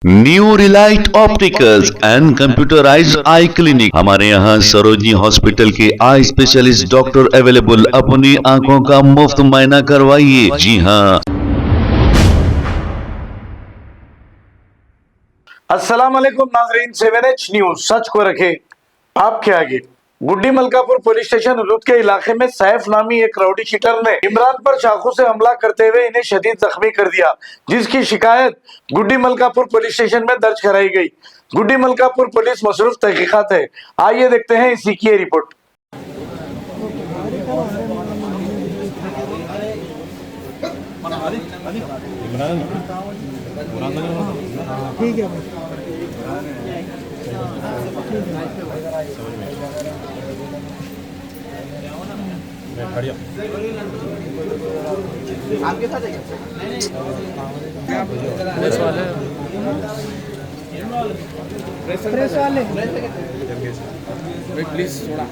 New Relight opticals and computerised I clinic. हमारे यहाँ Sarojini hospital के आई स्पेशलिस्ट डॉक्टर अवेलेबल। अपनी आंखों का मुफ्त मुआयना करवाइए। जी हाँ। अस्सलाम वालेकुम नाज़रीन, 7H न्यूज सच को रखे आपके आगे। गुड्डी मलकापुर पुलिस स्टेशन उलूद के इलाके में सैफ नामी एक राउडी शीटर ने इमरान पर चाकू से हमला करते हुए इन्हें शदीद जख्मी कर दिया, जिसकी शिकायत गुड्डी मलकापुर पुलिस स्टेशन में दर्ज कराई गई। गुड्डी मलकापुर पुलिस मसरूफ तहकीकात है। आइए देखते हैं इसी की रिपोर्ट। ठीक है आपके साथ है प्रेस वाले प्लीज थोड़ा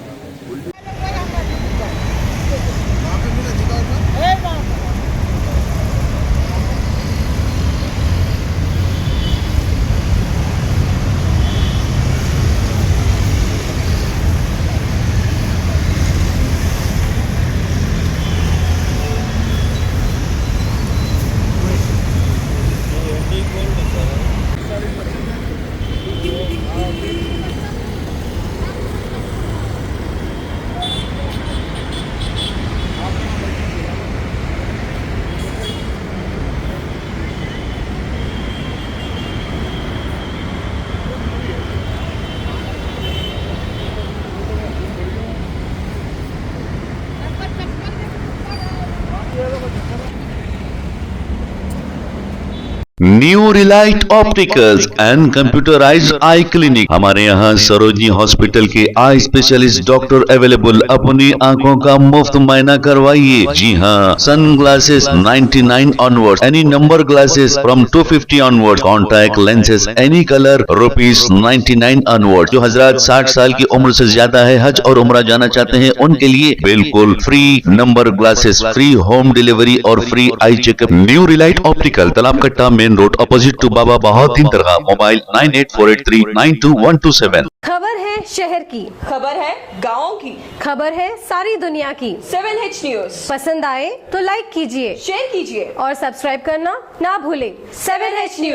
new Relight opticals and computerised I clinic. हमारे यहाँ सरोजनी हॉस्पिटल के आई स्पेशलिस्ट डॉक्टर अवेलेबल। अपनी आंखों का मुफ्त मुआयना करवाइए। जी हाँ। Sunglasses 99 onward, any number glasses from 250 onward, contact lenses any colour ₹99 onward. जो हजरात 60 साल की उम्र से ज्यादा है, हज और उम्रा जाना चाहते हैं, उनके लिए बिल्कुल free number glasses, free home delivery और free eye checkup. New relight optical, Talab Katta, main road, opposite to Baba Bahauddin dargah. Mobile 9848392127। खबर है शहर की, खबर है गाँव की, खबर है सारी दुनिया की। 7H न्यूज पसंद आए तो लाइक कीजिए, शेयर कीजिए और सब्सक्राइब करना ना भूलें। 7H news.